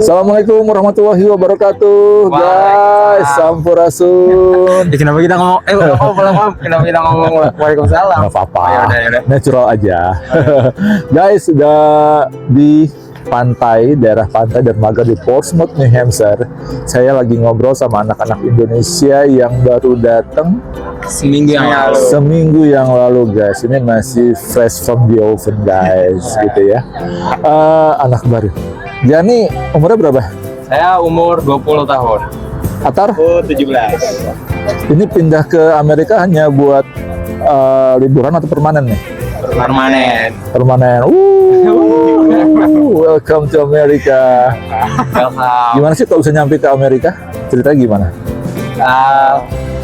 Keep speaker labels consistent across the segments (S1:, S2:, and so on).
S1: Assalamualaikum warahmatullahi wabarakatuh, guys. Sampurasun.
S2: Kenapa kita ngomong? Kenapa kita ngomong Waalaikumsalam?
S1: Nggak apa-apa,
S2: Yaudah.
S1: natural aja. Guys, sudah di daerah pantai dermaga di Portsmouth, New Hampshire. Saya lagi ngobrol sama anak-anak Indonesia yang baru datang seminggu yang lalu, guys. Ini masih fresh from the oven, guys, gitu ya. Anak baru. Jani, umurnya berapa?
S2: Saya umur 20 tahun.
S1: Atar?
S3: 17.
S1: Ini pindah ke Amerika hanya buat liburan atau permanen nih?
S2: Permanen.
S1: Permanen. Welcome to America. Gimana sih kalau bisa nyampe ke Amerika? Ceritanya gimana?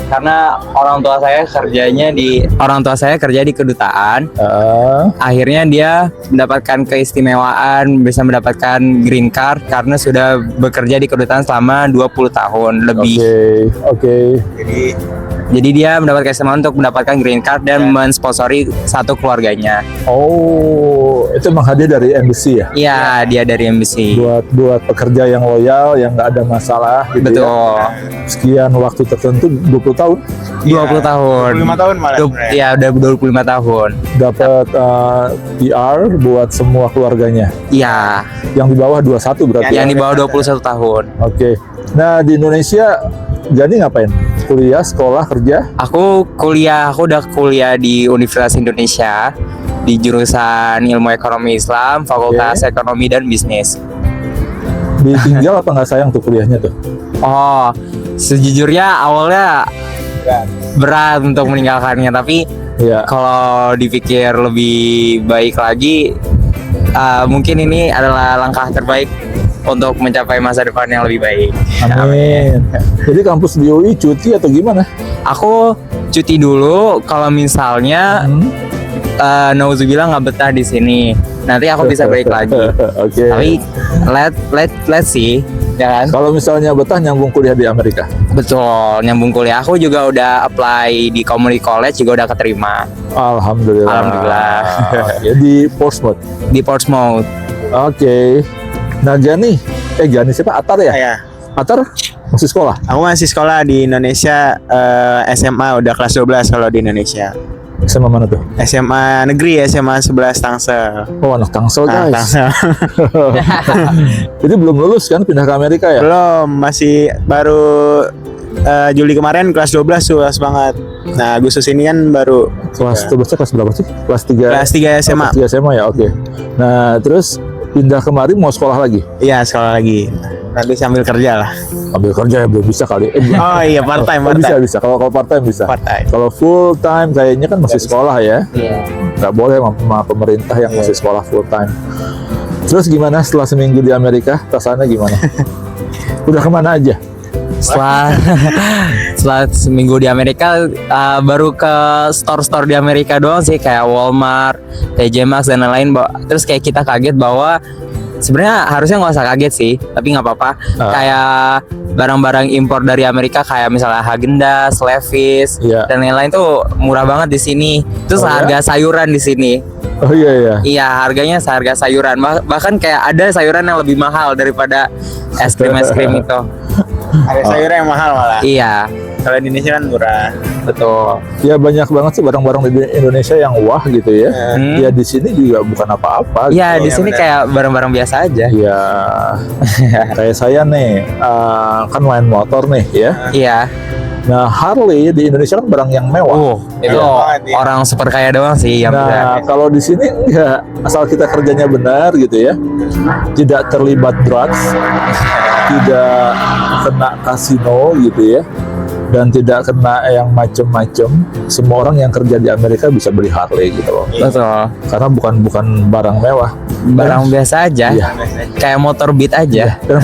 S2: Karena orang tua saya kerja di kedutaan. Akhirnya dia mendapatkan keistimewaan, bisa mendapatkan green card karena sudah bekerja di kedutaan selama 20 tahun lebih.
S1: Oke.
S2: Jadi dia mendapatkan keistimewaan untuk mendapatkan green card dan mensponsori satu keluarganya.
S1: Oh, itu emang hadiah dari embassy ya?
S2: Iya, dia dari embassy.
S1: Buat pekerja yang loyal, yang nggak ada masalah gitu.
S2: Betul.
S1: Ya. Sekian waktu tertentu, 20 tahun.
S2: 20 tahun.
S3: 25 tahun malah.
S2: Iya, udah 25 tahun.
S1: Dapat PR buat semua keluarganya.
S2: Iya.
S1: Yang di bawah 21 berarti.
S2: Yang di bawah 21 tahun.
S1: Oke. Nah, di Indonesia jadi ngapain? Kuliah, sekolah, kerja?
S2: Aku udah kuliah di Universitas Indonesia di jurusan Ilmu Ekonomi Islam, Fakultas Ekonomi dan Bisnis.
S1: Ditinggal apa nggak sayang tuh kuliahnya tuh?
S2: Oh, sejujurnya awalnya berat untuk meninggalkannya, tapi
S1: Iya.
S2: kalau dipikir lebih baik lagi, mungkin ini adalah langkah terbaik untuk mencapai masa depan yang lebih baik.
S1: Amin. Jadi kampus di UI cuti atau gimana?
S2: Aku cuti dulu kalau misalnya nauzubillah nggak betah di sini. Nanti aku bisa balik lagi.
S1: Oke.
S2: Tapi let's see, ya kan?
S1: Kalau misalnya betah nyambung kuliah di Amerika.
S2: Betul, nyambung kuliah. Aku juga udah apply di Community College, juga udah keterima.
S1: Alhamdulillah. Ya, di Portsmouth.
S2: Di Portsmouth.
S1: Oke. Nah, Jani siapa? Atar ya?
S3: Saya.
S1: Atar masih sekolah?
S3: Aku masih sekolah di Indonesia, SMA udah kelas 12 kalau di Indonesia.
S1: SMA mana tuh?
S3: SMA negeri, SMA 11 Tangsel.
S1: Oh, anak Tangsel, guys.
S3: Tangsel.
S1: Jadi belum lulus kan pindah ke Amerika ya?
S3: Belum, masih baru Juli kemarin kelas 12 luas banget. Nah, Agustus ini kan baru
S1: Kelas 12 kelas berapa sih? Kelas 3.
S3: kelas 3 SMA.
S1: Kelas 3 SMA ya, oke. Nah, terus pindah kemari mau sekolah lagi?
S3: Iya, sekolah lagi. Nanti sambil kerja lah.
S1: Ambil kerja ya belum bisa kali.
S3: Oh iya, part time.
S1: Bisa. Kalau part time bisa.
S3: Part time.
S1: Kalau full time kayaknya kan masih sekolah ya.
S2: Iya.
S1: Nggak boleh sama pemerintah yang masih sekolah full time. Terus gimana setelah seminggu di Amerika? Perasaannya gimana? Udah kemana aja?
S2: Setelah seminggu di Amerika, baru ke store-store di Amerika doang sih, kayak Walmart, TJ Maxx dan lain-lain. Terus kayak kita kaget bahwa sebenarnya harusnya nggak usah kaget sih, tapi nggak apa-apa. Kayak barang-barang impor dari Amerika kayak misalnya Häagen-Dazs, Levi's dan lain-lain tuh murah banget di sini. Terus harga sayuran di sini.
S1: Oh iya.
S2: Iya, harganya seharga sayuran. Bahkan kayak ada sayuran yang lebih mahal daripada es krim itu.
S3: Ada sayuran yang mahal malah.
S2: Iya.
S3: Kalau di Indonesia kan murah.
S2: Betul.
S1: Ya banyak banget sih barang-barang di Indonesia yang wah gitu ya. Ya di sini juga bukan apa-apa.
S2: Iya,
S1: gitu.
S2: di sini kayak barang-barang biasa aja.
S1: Iya. Kayak saya nih, kan main motor nih ya.
S2: Iya.
S1: Nah, Harley di Indonesia kan barang yang mewah.
S2: Itu orang super kaya doang sih yang
S1: Nah,
S2: bisa.
S1: kalau di sini enggak, asal kita kerjanya benar gitu ya. Tidak terlibat drugs, tidak kena kasino gitu ya. Dan tidak kena yang macem-macem. Semua orang yang kerja di Amerika bisa beli Harley gitu loh.
S2: Betul.
S1: Karena bukan barang mewah.
S2: Barang biasa aja.
S1: Iya.
S2: Kayak motor Beat aja.
S1: Dan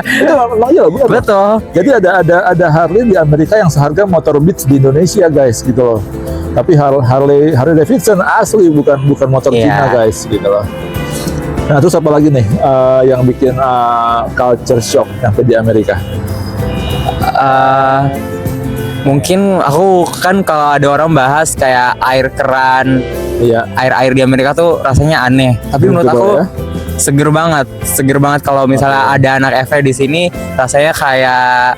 S1: itu memang iya benar.
S2: Betul.
S1: Jadi ada Harley di Amerika yang seharga motor Beats di Indonesia, guys, gitu loh. Tapi Harley Davidson asli bukan motor Cina, guys, gitu loh. Nah, terus apa lagi nih yang bikin culture shock sampai di Amerika?
S2: Mungkin aku kan kalau ada orang bahas kayak air keran,
S1: Iya.
S2: air di Amerika tuh rasanya aneh. Tapi menurut
S1: Betul,
S2: aku
S1: ya.
S2: seger banget kalau misalnya ada anak FE di sini, rasanya kayak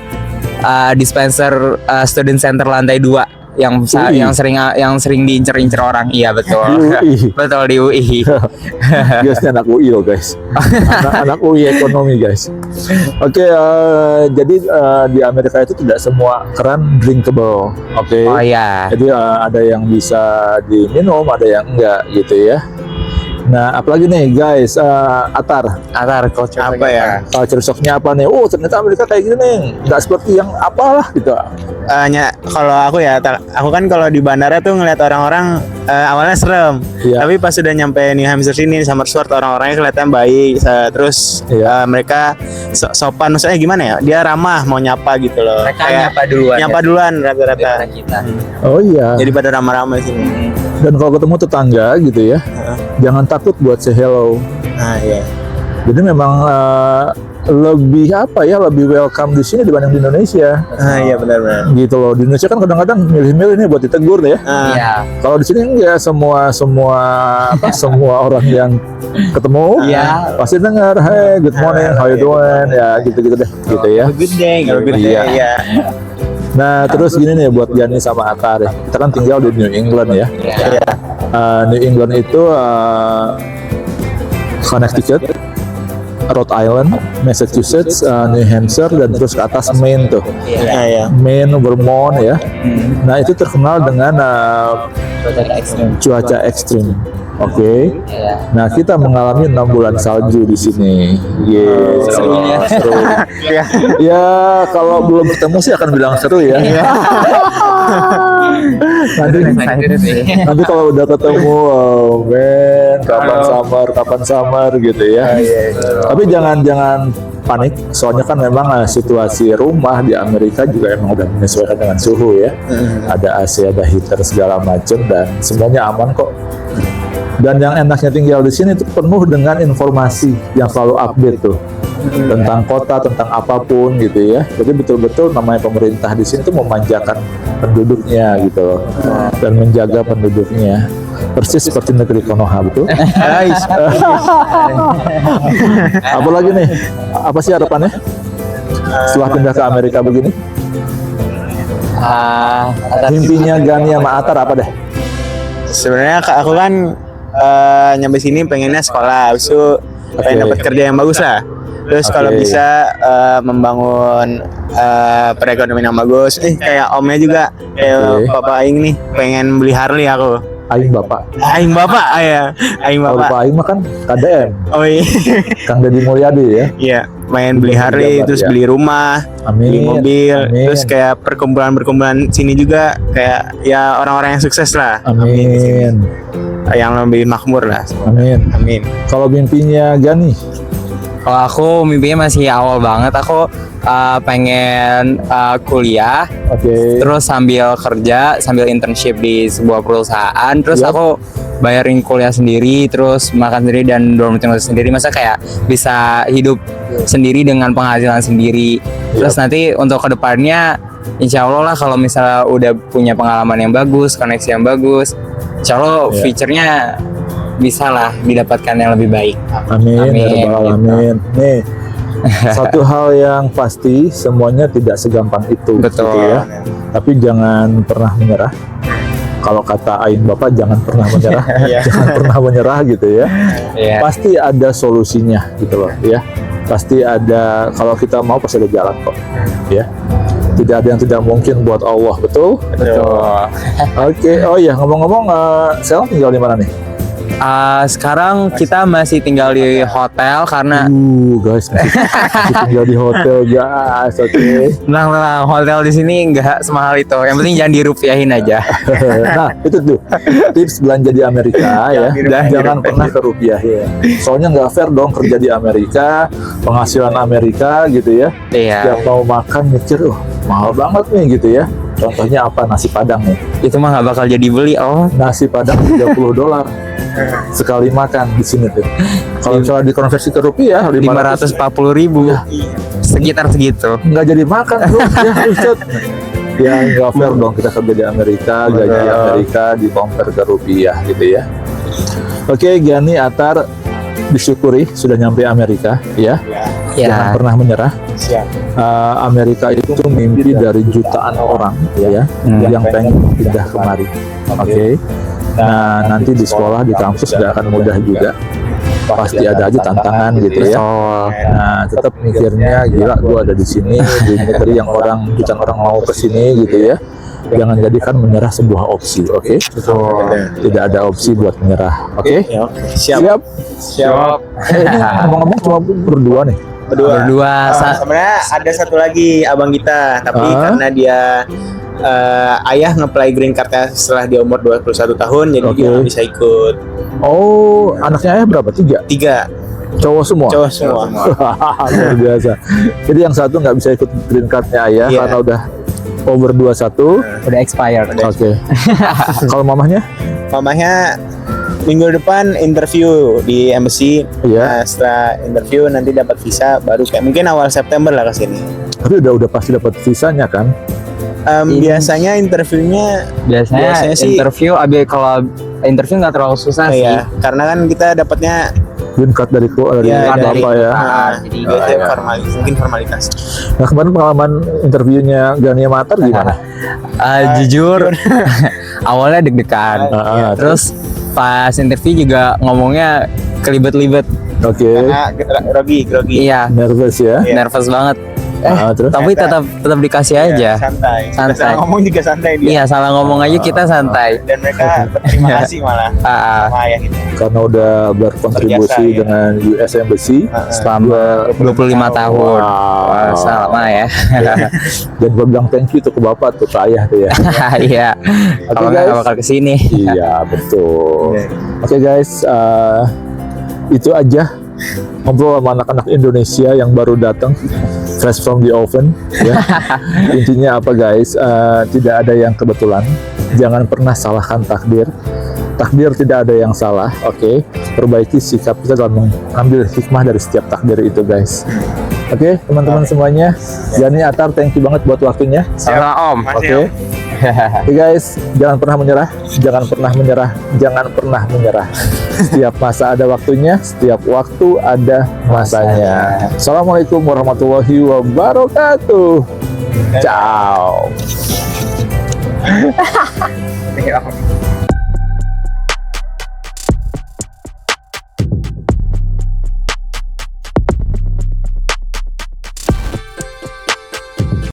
S2: dispenser student center lantai 2 yang sering diincer-incer orang. Iya betul.
S1: Di UI.
S2: Betul di UI.
S1: Guys, ini anak UI loh guys. anak UI ekonomi guys. Oke, jadi di Amerika itu tidak semua keran drinkable. Oke.
S2: Oh iya.
S1: Jadi ada yang bisa diminum, ada yang enggak gitu ya. Nah, apalagi nih guys, Atar
S2: Culture
S3: Apa ya?
S1: culture shocknya apa nih? Oh, ternyata Amerika kayak gini nih, nggak seperti yang apalah gitu.
S3: Kalau aku kan kalau di bandara tuh ngeliat orang-orang awalnya serem,
S1: Iya.
S3: tapi pas sudah nyampe New Hampshire sini, Somersworth, orang-orangnya kelihatan baik, terus
S1: Iya.
S3: mereka sopan, maksudnya gimana ya? Dia ramah, mau nyapa gitu loh.
S2: Mereka
S3: Kayak
S2: nyapa
S3: duluan rata-rata.
S2: daripada kita.
S1: Oh iya.
S3: Jadi pada ramah-ramah sini.
S1: Dan kalau ketemu tetangga gitu ya, jangan takut buat say hello.
S3: Nah, iya.
S1: Jadi memang lebih lebih welcome di sini dibanding di Indonesia.
S3: Ah, iya benar-benar.
S1: Gitu loh. Di Indonesia kan kadang-kadang milih-milih nih buat ditegur ya.
S2: Iya.
S1: Kalau di sini enggak, semua orang yang ketemu
S2: Iya.
S1: pasti dengar, hey, good morning, how you doing, ya gitu-gitu deh, gitu ya.
S3: Good day, good day.
S1: Iya.
S3: Iya.
S1: Nah, terus gini nih buat Gani sama Atar ya. Kita kan tinggal di New England ya.
S2: Iya.
S1: New England itu Connecticut, Rhode Island, Massachusetts, New Hampshire, dan terus ke atas Maine tuh.
S3: Iya.
S1: Maine, Vermont ya. Nah, itu terkenal dengan cuaca ekstrim. Oke.
S2: Iya.
S1: Nah, kita mengalami 6 bulan salju di sini.
S2: Seru ya.
S1: Seru. Ya, kalau belum ketemu sih akan bilang seru ya. Nanti kalau udah ketemu, oh man, kapan summer gitu ya. Tapi jangan panik, soalnya kan memang situasi rumah di Amerika juga emang udah menyesuaikan dengan suhu ya. Ada AC, ada heater segala macam, dan semuanya aman kok. Dan yang enaknya tinggal di sini itu penuh dengan informasi yang selalu update tuh tentang kota, tentang apapun gitu ya. Jadi betul-betul namanya pemerintah di sini tuh memanjakan penduduknya gitu loh, dan menjaga penduduknya. Persis seperti negeri Konoha, betul? Apa lagi nih? Apa sih harapannya setelah pindah ke Amerika begini? Mimpinya Gani sama Atar apa deh?
S3: Sebenarnya aku kan nyampe sini pengennya sekolah, habis itu pengen dapat kerja yang bagus lah. Terus kalau bisa membangun perekonomian yang bagus. Kayak omnya juga, kayak Papa Aing nih pengen beli Harley aku.
S1: Aing Bapak.
S3: Aing Bapak, Aing
S1: Kalau
S3: Bapak.
S1: Bapak Aing mah kan KDM,
S3: Oh iya.
S1: Kang Deddy Mulyadi ya.
S3: Iya, main beli Harley,
S1: Jabat,
S3: terus
S1: ya.
S3: beli rumah, beli
S1: Amin.
S3: mobil,
S1: Amin.
S3: terus kayak perkumpulan sini juga kayak ya orang-orang yang sukses lah. Di sini.
S1: Amin.
S3: Yang lebih makmur lah.
S1: Amin.
S3: Amin.
S1: Kalau mimpinya Gani?
S2: Kalau aku mimpinya masih awal banget. Aku pengen kuliah, terus sambil kerja, sambil internship di sebuah perusahaan, terus
S1: Yap.
S2: aku bayarin kuliah sendiri, terus makan sendiri dan dormitory sendiri. Masa kayak bisa hidup sendiri dengan penghasilan sendiri. Terus nanti untuk kedepannya, insya Allah lah kalau misalnya udah punya pengalaman yang bagus, koneksi yang bagus, insya Allah future-nya bisa lah didapatkan yang lebih baik.
S1: Amin.
S2: Amin.
S1: Ya Rabbal Alamin. Nih, satu hal yang pasti, semuanya tidak segampang itu.
S2: Betul.
S1: Gitu ya. Tapi jangan pernah menyerah. Kalau kata Aing Bapak, jangan pernah menyerah. Jangan pernah menyerah gitu ya.
S2: Iya.
S1: Pasti ada solusinya gitu loh ya. Pasti ada, kalau kita mau pasti ada jalan kok. Ya. Tidak ada yang tidak mungkin buat Allah, betul?
S2: Betul.
S1: Oke. Oh iya, ngomong-ngomong, sekarang tinggal di mana nih?
S2: Sekarang kita masih tinggal di hotel karena
S1: Guys, masih tinggal di hotel guys. Oke.
S2: tenang, hotel di sini nggak semahal itu. Yang penting jangan dirupiahin aja.
S1: Nah, itu tuh tips belanja di Amerika ya. Jangan pernah kerupiahin. Soalnya nggak fair dong kerja di Amerika, penghasilan Amerika gitu ya.
S2: Iya.
S1: Tiap mau makan mikir, mahal banget nih gitu ya. Contohnya apa? Nasi Padang nih.
S2: Itu mah nggak bakal jadi beli.
S1: Nasi Padang $30 sekali makan di sini tuh. Kalau misalnya dikonversi ke rupiah
S2: 540.000. Sekitar segitu.
S1: nggak jadi makan bro. Ya Ustaz. Ya nggak fair dong kita kerja di Amerika, gaji Amerika di compare ke rupiah gitu ya. Oke, Gani, Atar, disyukuri sudah nyampe Amerika, ya. Jangan
S2: Ya.
S1: pernah menyerah.
S3: Siap.
S1: Amerika itu mimpi dari jutaan orang, ya, yang pengen pindah kemari. Oke. Nah, nanti di sekolah, di kampus nggak akan mudah juga. Pasti ada aja tantangan gitu ya. Nah, tetap mikirnya gila, gua ada di sini di negeri yang jutaan orang mau ke sini gitu ya. Jangan jadikan menyerah sebuah opsi, oke? Tidak ada opsi buat menyerah, oke?
S3: Ya, oke. Siap.
S1: Siap. Ini ngomong-ngomong cuma berdua nih.
S2: Berdua.
S3: Sebenarnya ada satu lagi abang kita, tapi karena dia ayah nge-apply green card-nya setelah dia umur 21 tahun, jadi dia nggak bisa ikut.
S1: Oh, anaknya ayah berapa? 3?
S3: 3
S1: Cowok semua?
S3: cowok semua.
S1: Luar biasa. Jadi yang satu nggak bisa ikut green card-nya ayah
S3: Iya.
S1: karena udah over 21.
S2: Udah expired.
S1: Oke. Kalau mamahnya?
S3: Mamanya minggu depan interview di embassy.
S1: Iya.
S3: Nah, setelah interview nanti dapat visa, baru kayak mungkin awal September lah ke sini.
S1: Tapi udah pasti dapat visanya kan?
S3: Biasanya interviewnya
S2: Biasanya
S3: sih
S2: kalau interview nggak terlalu susah sih.
S3: ya, karena kan kita dapatnya
S1: Green card dari
S3: ya, dari
S1: bapak ya.
S2: Jadi
S3: biasanya mungkin formalitas.
S1: Nah, kemarin pengalaman interviewnya Gania Matar gimana?
S2: Jujur awalnya deg-degan. Terus pas interview juga ngomongnya kelibet-libet.
S1: Oke.
S3: Karena grogi.
S2: Iya,
S1: Nervous ya?
S2: nervous banget.
S1: Terus?
S2: Tapi tetap dikasih aja.
S3: Ya, santai.
S2: Santai.
S3: Salah ngomong juga santai dia.
S2: Iya, salah ngomong aja kita santai.
S3: Dan mereka berterima kasih malah sama ayah kita.
S1: Karena udah berkontribusi
S3: Terbiasa, ya.
S1: dengan US Embassy
S2: Selama 25 tahun. Wah, sama ya.
S1: dan gue bilang thank you tuh ke bapak tuh, ke ayah tuh ya.
S2: Iya. Kalau nggak
S1: guys.
S2: bakal kesini.
S1: Iya betul. Oke guys, itu aja ngobrol sama anak-anak Indonesia yang baru datang fresh from the oven ya. Intinya apa guys, tidak ada yang kebetulan, jangan pernah salahkan takdir tidak ada yang salah. Oke. Perbaiki sikap kita dalam mengambil hikmah dari setiap takdir itu guys. Oke, teman-teman semuanya, Gani Atar, thank you banget buat waktunya.
S2: Sama Om.
S1: Oke. Oke guys, jangan pernah menyerah, jangan pernah menyerah. Setiap masa ada waktunya, setiap waktu ada masanya. Assalamualaikum warahmatullahi wabarakatuh. Ciao.